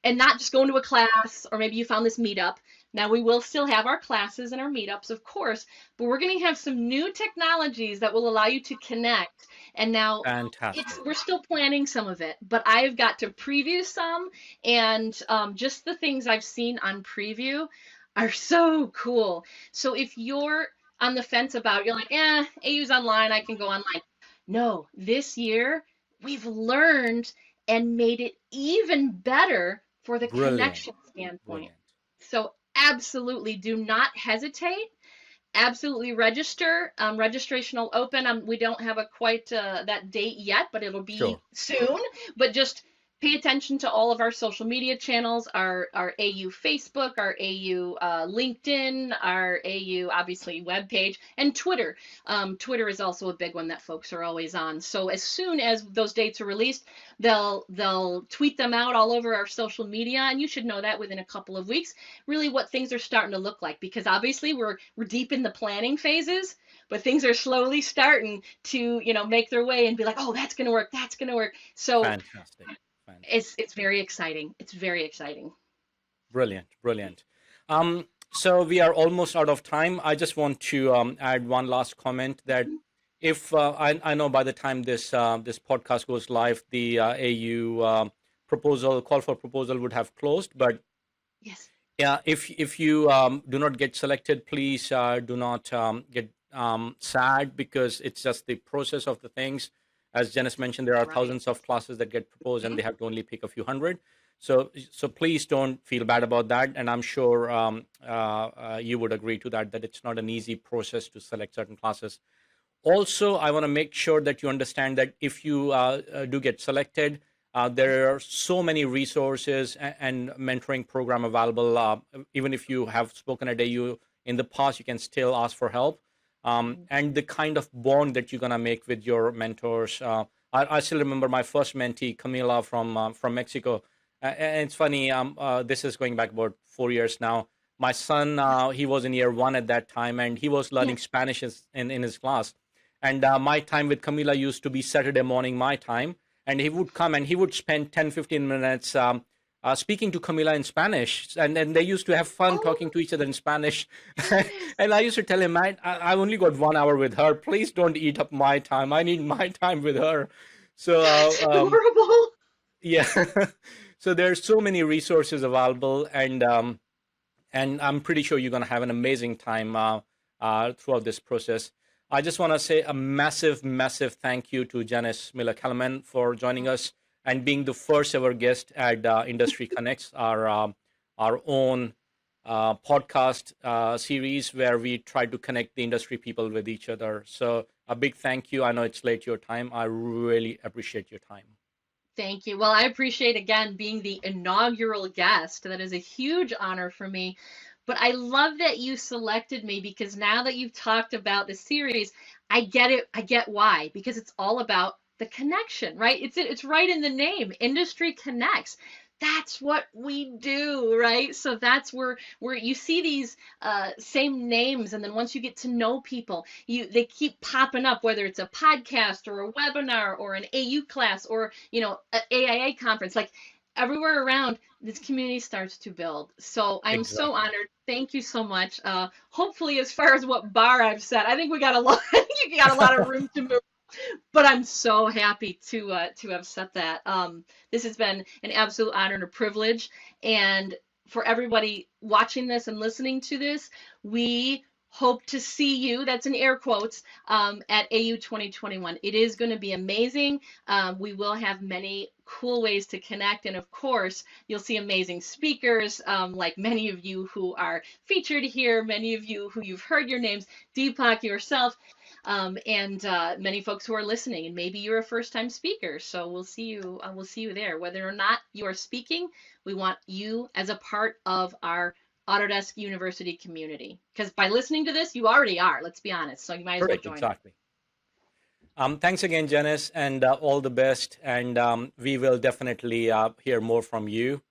and not just go into a class or maybe you found this meetup. Now we will still have our classes and our meetups, of course, but we're going to have some new technologies that will allow you to connect. And now Fantastic. we're still planning some of it, but I've got to preview some, and just the things I've seen on preview are so cool. So if you're on the fence about, you're like, AU's online, I can go online. No, this year we've learned and made it even better for the Brilliant. connection standpoint. Brilliant. So absolutely do not hesitate. Absolutely register. Registration will open. We don't have a quite that date yet, but it'll be Sure. soon. But just pay attention to all of our social media channels, our AU Facebook, our AU LinkedIn, our AU obviously webpage, and Twitter. Twitter is also a big one that folks are always on. So as soon as those dates are released, they'll tweet them out all over our social media, and you should know that within a couple of weeks. Really, what things are starting to look like, because obviously we're deep in the planning phases, but things are slowly starting to make their way and be like, oh, that's going to work, that's going to work. So Fantastic. Fantastic. it's very exciting. It's very exciting. Brilliant. Brilliant. So we are almost out of time. I just want to add one last comment that if I know by the time this podcast goes live, the AU proposal call for proposal would have closed. But Yes. yeah, if you do not get selected, please do not get sad, because it's just the process of the things. As Janice mentioned, there are Right. thousands of classes that get proposed, and Mhm. they have to only pick a few hundred. So please don't feel bad about that. And I'm sure you would agree to that, that it's not an easy process to select certain classes. Also, I want to make sure that you understand that if you do get selected, there are so many resources and mentoring program available. Even if you have spoken at AU in the past, you can still ask for help. And the kind of bond that you're gonna make with your mentors. I still remember my first mentee, Camila from Mexico. And it's funny. This is going back about 4 years now. My son, he was in year 1 at that time, and he was learning Yes. Spanish in his class. And my time with Camila used to be Saturday morning, my time. And he would come and he would spend 10, 15 minutes speaking to Camila in Spanish, and then they used to have fun Oh, talking to each other in Spanish. And I used to tell him, I only got 1 hour with her. Please don't eat up my time. I need my time with her. So that's adorable. yeah, so there's so many resources available, and I'm pretty sure you're going to have an amazing time throughout this process. I just want to say a massive, massive thank you to Janice Miller-Kellerman for joining us and being the first ever guest at Industry Connects, our own podcast series where we try to connect the industry people with each other. So a big thank you. I know it's late your time. I really appreciate your time. Thank you. Well, I appreciate again being the inaugural guest. That is a huge honor for me. But I love that you selected me because now that you've talked about the series, I get it. I get why, because it's all about the connection, right? It's right in the name. Industry connects. That's what we do, right? So that's where you see these same names, and then once you get to know people, they keep popping up, whether it's a podcast or a webinar or an AU class or an AIA conference, like everywhere around. This community starts to build. So I'm so Exactly. honored. Thank you so much. Hopefully, as far as what bar I've set, I think we got a lot. You got a lot of room to move, but I'm so happy to have set that. This has been an absolute honor and a privilege. And for everybody watching this and listening to this, we hope to see you. That's in air quotes at AU 2021. It is going to be amazing. We will have many cool ways to connect, and of course, you'll see amazing speakers like many of you who are featured here, many of you who you've heard your names, Deepak, yourself, and many folks who are listening, and maybe you're a first-time speaker. So we'll see you. We'll see you there. Whether or not you are speaking, we want you as a part of our Autodesk University community. Because by listening to this, you already are. Let's be honest. So you might as well Correct. join us. Exactly. Thanks again, Janice, and all the best. And we will definitely hear more from you.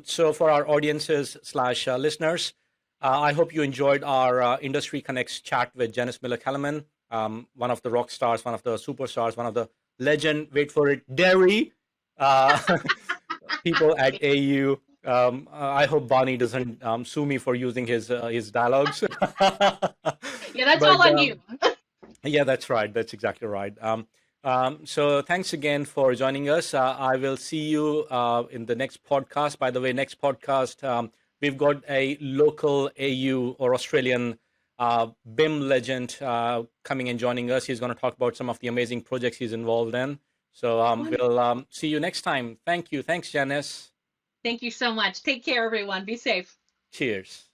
So for our audiences slash listeners, I hope you enjoyed our Industry Connects chat with Janice Miller-Kellerman, one of the rock stars, one of the superstars, one of the legend, wait for it, dairy uh, people at AU. I hope Bonnie doesn't sue me for using his dialogues. Yeah, that's all But on you. yeah, that's right. That's exactly right. So thanks again for joining us. I will see you in the next podcast. By the way, next podcast, we've got a local AU or Australian BIM legend coming and joining us. He's going to talk about some of the amazing projects he's involved in. So we'll see you next time. Thank you. Thanks, Janice. Thank you so much. Take care, everyone. Be safe. Cheers.